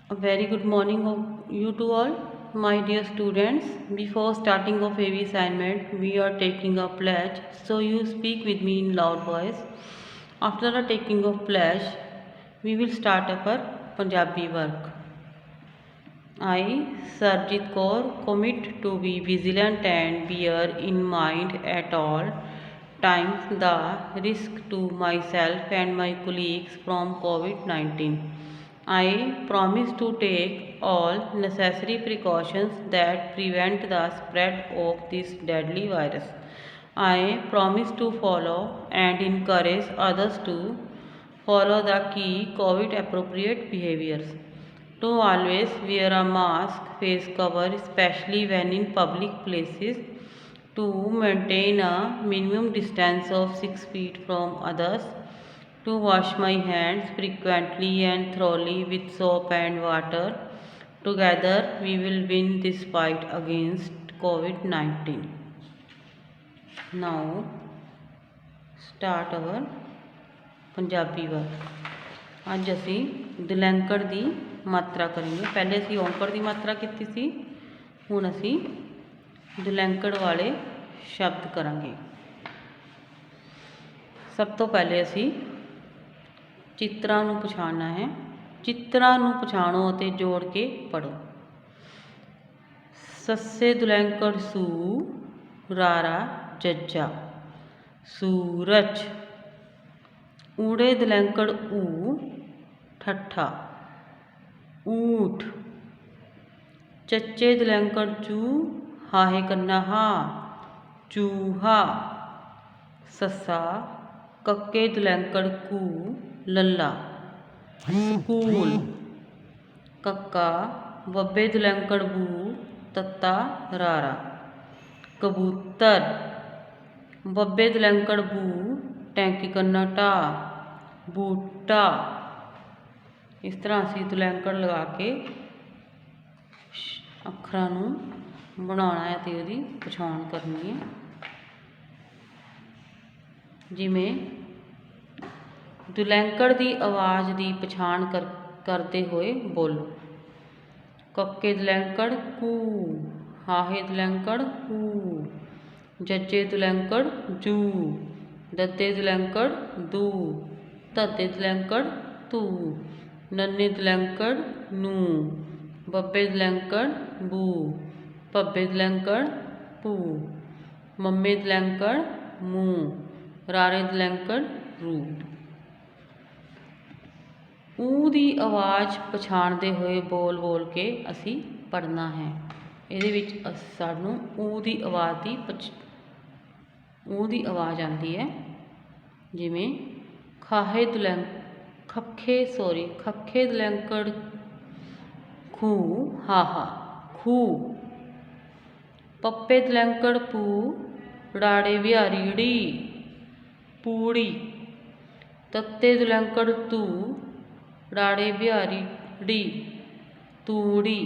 A very good morning of you to all, my dear students. Before starting of heavy assignment, we are taking a pledge. So you speak with me in loud voice. After the taking of pledge, we will start our Punjabi work. I, Sarjit Kaur, commit to be vigilant and bear in mind at all times the risk to myself and my colleagues from COVID-19. I promise to take all necessary precautions that prevent the spread of this deadly virus. I promise to follow and encourage others to follow the key COVID appropriate behaviors. To always wear a mask, face cover, especially when in public places. To maintain a minimum distance of 6 feet from others. To wash my hands frequently and thoroughly with soap and water. Together we will win this fight against COVID-19. Now start our Punjabi work. ਅੱਜ ਅਸੀਂ ਦਲੈਂਕੜ ਦੀ ਮਾਤਰਾ ਕਰਾਂਗੇ। ਪਹਿਲੇ ਅਸੀਂ ਔਂਕੜ ਦੀ ਮਾਤਰਾ ਕੀਤੀ ਸੀ, ਹੁਣ ਅਸੀਂ ਦਲੈਂਕੜ ਵਾਲੇ ਸ਼ਬਦ ਕਰਾਂਗੇ। ਸਭ ਤੋਂ ਪਹਿਲੇ ਅਸੀਂ ਚਿੱਤਰਾਂ ਨੂੰ ਪਛਾਣਨਾ ਹੈ। ਚਿੱਤਰਾਂ ਨੂੰ ਪਛਾਣੋ ਅਤੇ ਜੋੜ ਕੇ ਪੜ੍ਹੋ। ਸੱਸੇ ਦਲੈਂਕੜ ਸੂ, ਰਾਰਾ ਜੱਜਾ, ਸੂਰਜ। ਊੜੇ ਦਲੈਂਕੜ ਊ, ਠੱਠਾ, ਊਠ। ਚੱਚੇ ਦਲੈਂਕੜ ਚੂ, ਹਾਹੇ ਕੰਨਾ ਹਾ, ਚੂਹਾ। ਸੱਸਾ ਕੱਕੇ ਦਲੈਂਕੜ ਕੂ, ਲੱਲਾ, ਸਕੂਲ। ਕੱਕਾ ਬੱਬੇ ਦਲੈਂਕੜ ਬੂ, ਤੱਤਾ ਰਾਰਾ, ਕਬੂਤਰ। ਬੱਬੇ ਦਲੈਂਕੜ ਬੂ, ਟੈਂਕੀ ਕੰਨਾ ਢਾ, ਬੂਟਾ। ਇਸ ਤਰ੍ਹਾਂ ਅਸੀਂ ਦਲੈਂਕੜ ਲਗਾ ਕੇ ਅੱਖਰਾਂ ਨੂੰ ਬਣਾਉਣਾ ਹੈ ਅਤੇ ਉਹਦੀ ਪਛਾਣ ਕਰਨੀ ਹੈ। ਜਿਵੇਂ ਦਲੈਂਕੜ ਦੀ ਆਵਾਜ਼ ਦੀ ਪਛਾਣ ਕਰਦੇ ਹੋਏ ਬੋਲੋ। ਕੱਕੇ ਦਲੈਂਕੜ ਕੂ, ਹਾਹੇ ਦਲੈਂਕੜ ਹੂ, ਜੱਜੇ ਦਲੈਂਕੜ ਜੂ, ਦੱਦੇ ਦਲੈਂਕੜ ਦੂ, ਧੱਦੇ ਦਲੈਂਕੜ ਧੂ, ਨੰਨੇ ਦਲੈਂਕੜ ਨੂੰ, ਬੱਬੇ ਦਲੈਂਕੜ ਬੂ, ਭੱਬੇ ਦਲੈਂਕੜ ਭੂ, ਮੰਮੇ ਦਲੈਂਕੜ ਮੂੰ, ਰਾਰੇ ਦਲੈਂਕੜ ਰੂ। ਊ ਦੀ ਆਵਾਜ਼ ਪਛਾਣਦੇ ਹੋਏ ਬੋਲ ਬੋਲ ਕੇ ਅਸੀਂ ਪੜ੍ਹਨਾ ਹੈ। ਇਹਦੇ ਵਿੱਚ ਸਾਨੂੰ ਊ ਦੀ ਆਵਾਜ਼ ਆਉਂਦੀ ਹੈ। ਜਿਵੇਂ ਖੱਖੇ ਦਲੈਂਕੜ ਖੂ, ਹਾਹਾ, ਖੂਹ। ਪੱਪੇ ਦਲੈਂਕੜ ਪੂ, ਰਾੜੇ ਵਿਹਾਰੀ ੜੀ, ਪੂੜੀ। ਤੱਤੇ ਦਲੈਂਕੜ ਤੂ, ਰਾੜੇ ਵਿਹਾਰੀ ੜੀ, ਤੂੜੀ।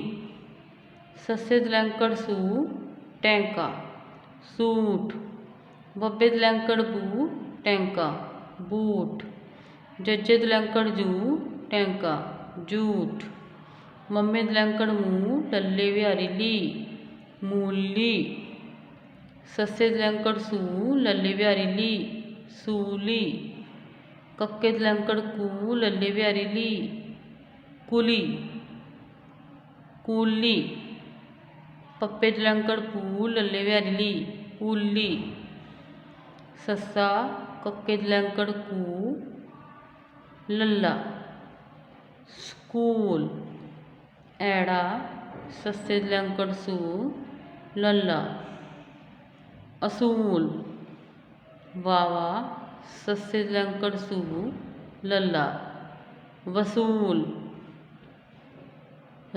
ਸੱਸੇ ਦਲੈਂਕੜ ਸੂ, ਟੈਂਕਾ, ਸੂਟ। ਬੱਬੇ ਦਲੈਂਕੜ ਬੂ, ਟੈਂਕਾ, ਬੂਟ। ਜੱਜੇ ਦਲੈਂਕੜ ਜੂ, ਟੈਂਕਾ, ਜੂਠ। ਮੰਮੇ ਦਲੈਂਕੜ ਮੂੰ, ਲੱਲੇ ਵਿਹਾਰੀ ਲੀ, ਮੂਲੀ। ਸੱਸੇ ਦਲੈਂਕੜ ਸੂ, ਲੱਲੇ ਵਿਹਾਰੀ ਲੀ, ਸੂਲੀ। ਕੱਕੇ ਦਲੈਂਕੜ ਕੂ, ਲੱਲੇ ਵਿਹਾਰੀ ਲੀ, ਕੁਲੀ, ਕੂਲੀ। ਪੱਪੇ ਦਲੈਂਕੜ ਪੂ, ਲੱਲੇ ਵਿਹਾਰੀ ਲੀ, ਪੂਲੀ। ਸੱਸਾ ਕੱਕੇ ਦਲੈਂਕੜ ਕੂ, ਲੱਲਾ, ਸਕੂਲ। ਐੜਾ ਸੱਸੇ ਦਲੈਂਕੜ ਸੂ, ਲੱਲਾ, ਅਸੂਲ। ਵਾਵਾ ਸੱਸੇ ਦਲੈਂਕੜ ਸੂ, ਲੱਲਾ, ਵਸੂਲ।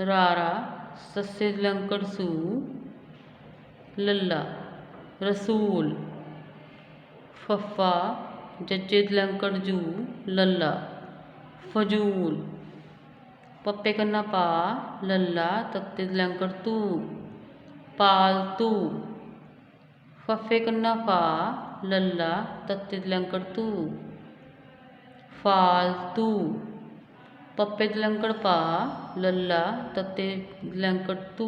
ਰਾਰਾ ਸੱਸੇ ਦਲੈਂਕੜ ਸੂ, ਲੱਲਾ, ਰਸੂਲ। ਫੱਫਾ ਜੱਜੇ ਦਲੈਂਕੜ ਜੂ, ਲੱਲਾ, ਫਜੂਲ। ਪੱਪੇ ਕੰਨਾ ਪਾ, ਲੱਲਾ, ਤੱਤੇ ਦਲੈਂਕੜ ਤੂ, ਪਾਲਤੂ। ਫੱਫੇ ਕੰਨਾ ਫਾ, ਲੱਲਾ, ਤੱਤੇ ਦਲੈਂਕੜ ਤੂ, ਫਾਲਤੂ। ਪੱਪੇ ਦਲੰਕੜ ਪਾ ਲੱਲਾ ਤੱਤੇ ਦਲੰਕੜ ਤੂ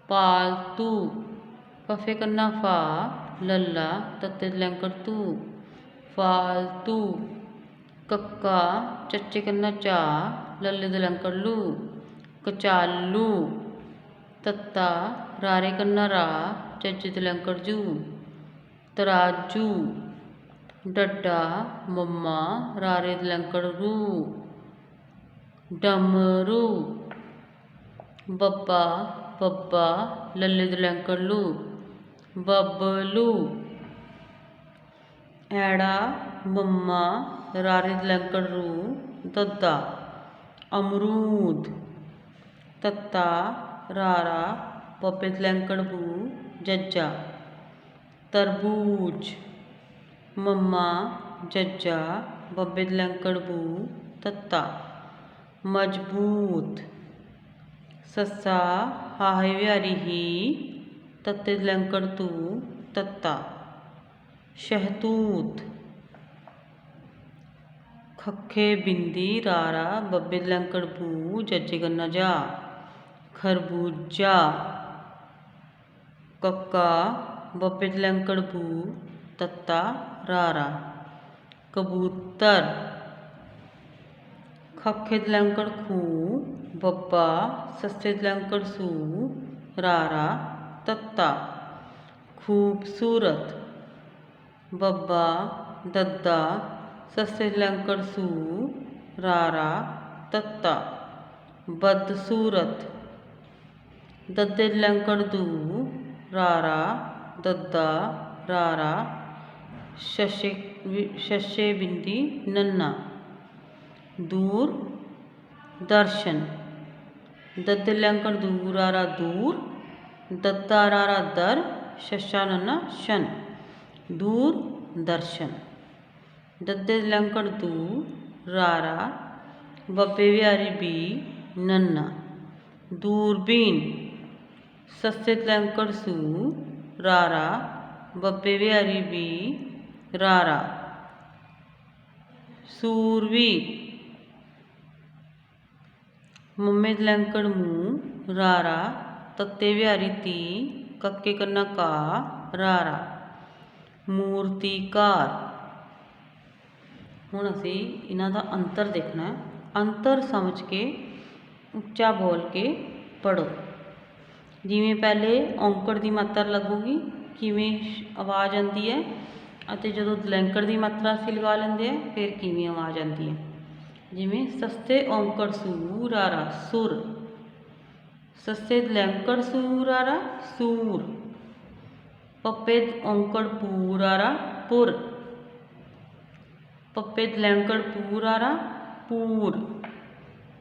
ਪਾਲਤੂ ਫੱਫੇ ਕੰਨਾ ਫਾ ਲੱਲਾ ਤੱਤੇ ਦਲੰਕੜ ਤੂ ਫਾਲਤੂ ਕੱਕਾ ਚੱਚੇ ਕੰਨਾ ਚਾ ਲੱਲੇ ਦਲੰਕੜ ਲੂ ਕਚਾਲੂ ਤੱਤਾ ਰਾਰੇ ਕੰਨਾ ਰਾ ਚੱਚੇ ਦਲੰਕੜ ਜੂ ਤਰਾਜੂ ਡੱਡਾ ਮੰਮਾ ਰਾਰੇ ਦਲੰਕੜ ਰੂ ਡਮਰੂ ਬੱਬਾ ਬੱਬਾ ਲੱਲੇ ਦਲੰਕੜ ਲੂ ਬਬਲੂ ਐੜਾ ਮੰਮਾ ਰਾਰੇ ਦਲੰਕੜ ਰੂ ਦੱਦਾ ਅਮਰੂਦ ਤੱਤਾ ਰਾਰਾ ਬੱਬੇ ਦਲੰਕੜ ਬੂ ਜੱਜਾ ਤਰਬੂਜ ਮੰਮਾ ਜੱਜਾ ਬੱਬੇ ਦਲੰਕੜ ਬੂ ਤੱਤਾ ਮਜ਼ਬੂਤ ਸੱਸਾ ਹਾਹੇ ਵਿਹਾਰੀ ਹੀ ਤੱਤੇ ਦਲੰਕੜ ਤੂ ਤੱਤਾ ਸ਼ਹਿਤੂਤ ਖੱਖੇ ਬਿੰਦੀ ਰਾਰਾ ਬੱਬੇ ਦਲੰਕੜ ਬੂ ਜੱਜੇ ਕੰਨਾ ਜਾ ਖਰਬੂਜਾ ਕੱਕਾ ਬੱਬੇ ਦਲੰਕੜ ਬੂ ਤੱਤਾ ਰਾਰਾ ਕਬੂਤਰ ਖੱਖੇ ਦਲੰਕੜ ਖੂ ਬੱਬਾ ਸੱਸੇ ਦਲੰਕੜ ਸੂ ਰਾਰਾ ਤੱਤਾ ਖੂਬਸੂਰਤ ਬੱਬਾ ਦੱਦਾ ਸੱਸੇ ਦਲੰਕੜ ਸੂ ਰਾਰਾ ਤੱਤਾ ਬਦਸੂਰਤ ਦੱਦੇ ਦਲੰਕੜ ਦੂ ਰਾਰਾ ਦੱਦਾ ਰਾਰਾ ਸ਼ਸ਼ੇ ਬਿੰਦੀ ਨੰਨਾ ਦੂਰ ਦਰਸ਼ਨ ਦੱਦੇ ਦਲੰਕੜ ਦੂ ਰਾਰਾ ਦੂਰ ਦੱਦਾ ਰਾਰਾ ਦਰ ਸ਼ਸ਼ਾ ਨੰਨਾ ਸ਼ਨ ਦੂਰ ਦਰਸ਼ਨ ਦੱਦੇ ਦਲੰਕੜ ਦੂ ਰਾਰਾ ਬੱਬੇ ਵਿਹਾਰੀ ਬੀ ਨੰਨਾ ਦੂਰਬੀਨ ਸੱਸੇ ਦਲੰਕੜ ਸੂ ਰਾਰਾ ਬੱਬੇ ਵਿਹਾਰੀ ਬੀ ਰਾਰਾ ਸੂਰਵੀ ਮੰਮੇ ਦਲੰਕੜ ਮੂੰ ਰਾਰਾ ਤੱਤੇ ਵਿਹਾਰੀ ਤੀ ਕੱਕੇ ਕੰਨਾ ਕਾ ਰਾਰਾ ਮੂਰਤੀਕਾਰ ਹੁਣ ਅਸੀਂ ਇਹਨਾਂ ਦਾ ਅੰਤਰ ਦੇਖਣਾ ਹੈ। ਅੰਤਰ ਸਮਝ ਕੇ ਉੱਚਾ ਬੋਲ ਕੇ ਪੜ੍ਹੋ। ਜਿਵੇਂ ਪਹਿਲੇ ਔਂਕੜ ਦੀ ਮਾਤਰਾ ਲੱਗੂਗੀ ਕਿਵੇਂ ਆਵਾਜ਼ ਆਉਂਦੀ ਹੈ ਅਤੇ ਜਦੋਂ ਦਲੰਕੜ ਦੀ ਮਾਤਰਾ ਅਸੀਂ ਲਗਾ ਲੈਂਦੇ ਆ ਫਿਰ ਕਿਵੇਂ ਆਵਾਜ਼ ਆਉਂਦੀ ਹੈ। ਜਿਵੇਂ ਸਸਤੇ ਔਂਕੜ ਸੂ ਰਾਰਾ ਸੁਰ ਸੱਸੇ ਦਲੰਕੜ ਸੂ ਰਾਰਾ ਸੂਰ ਪੱਪੇ ਔਂਕੜ ਪੂ ਰਾਰਾ ਪੁਰ ਪੱਪੇ ਦਲੰਕੜ ਪੂ ਰਾਰਾ ਪੂਰ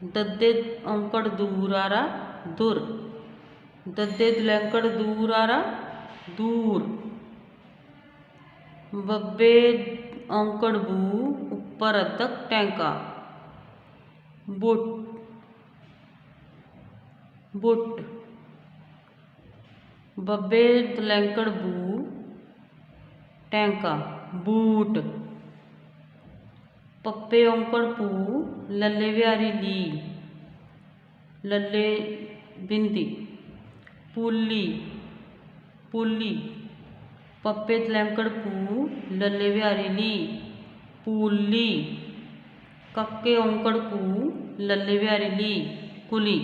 ਦੱਦੇ ਔਂਕੜ ਦੂ ਰਾਰਾ ਦੁਰ ਦੱਦੇ ਦਲੰਕੜ ਦੂ ਰਾਰਾ ਦੂਰ ਬੱਬੇ ਔਂਕੜ ਬੂ ਉੱਪਰ ਅੱਧਕ ਟੈਂਕਾ ਬੁੱਟ ਬੁੱਟ ਬੱਬੇ ਦਲੰਕੜ ਬੂ ਟੈਂਕਾ ਬੂਟ ਪੱਪੇ ਔਂਕੜ ਪੂ ਲੱਲੇ ਵਿਹਾਰੀ ਲੀ ਲੱਲੇ ਬਿੰਦੀ ਪੁੱਲੀ ਪੁੱਲੀ ਪੱਪੇ ਦਲੰਕੜ ਪੂ ਲੱਲੇ ਵਿਹਾਰੀ ਲੀ ਪੂਲੀ ਕੱਕੇ ਔਂਕੜ ਕੂ ਲੱਲੇ ਵਿਹਾਰੀ ਲੀ ਕੁਲੀ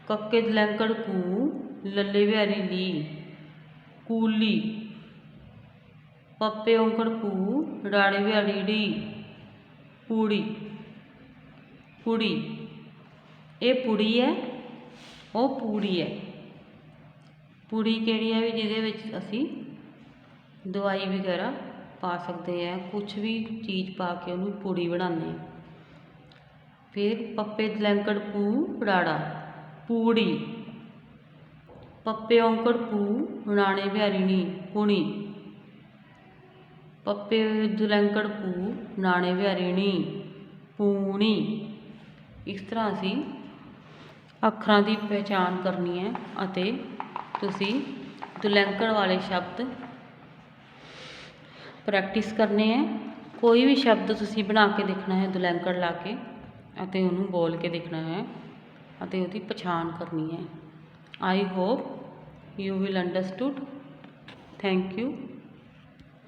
ਕੱਕੇ ਦਲੰਕੜ ਕੂ ਲੱਲੇ ਵਿਹਾਰੀ ਲੀ ਕੂਲੀ ਪੱਪੇ ਔਂਕੜ ਪੂ ਰਾੜੇ ਵਿਹਾਰੀ ੜੀ ਪੂੜੀ ਪੁੜੀ ਇਹ ਪੁੜੀ ਹੈ ਉਹ ਪੂੜੀ ਹੈ। ਪੁੜੀ ਕਿਹੜੀ ਹੈ ਵੀ ਜਿਹਦੇ ਵਿੱਚ ਅਸੀਂ ਦਵਾਈ ਵਗੈਰਾ ਪਾ ਸਕਦੇ ਹਾਂ ਕੁਛ ਵੀ ਚੀਜ਼ ਪਾ ਕੇ ਉਹਨੂੰ ਪੁੜੀ ਬਣਾਉਂਦੇ ਹਾਂ। ਫਿਰ ਪੱਪੇ ਦਲੰਕੜ ਪੂ ਰਾੜਾ ਪੂੜੀ ਪੱਪੇ ਔਂਕੜ ਪੂ ਰਾਣੇ ਵਿਹਾਰੀ ਨੀ ਪੁਣੀ ਪੱਪੇ ਦਲੰਕੜ ਪੂ ਰਾਣੇ ਵਿਹਾਰੀ ਣੀ ਪੂਣੀ। ਇਸ ਤਰ੍ਹਾਂ ਅਸੀਂ ਅੱਖਰਾਂ ਦੀ ਪਹਿਚਾਣ ਕਰਨੀ ਹੈ ਅਤੇ ਤੁਸੀਂ ਦਲੰਕੜ ਵਾਲੇ ਸ਼ਬਦ ਪ੍ਰੈਕਟਿਸ ਕਰਨੇ ਹੈ। ਕੋਈ ਵੀ ਸ਼ਬਦ ਤੁਸੀਂ ਬਣਾ ਕੇ ਦੇਖਣਾ ਹੈ ਦਲੰਕੜ ਲਾ ਕੇ ਅਤੇ ਉਹਨੂੰ ਬੋਲ ਕੇ ਦੇਖਣਾ ਹੈ ਅਤੇ ਉਹਦੀ ਪਛਾਣ ਕਰਨੀ ਹੈ। I hope you will understood. Thank you.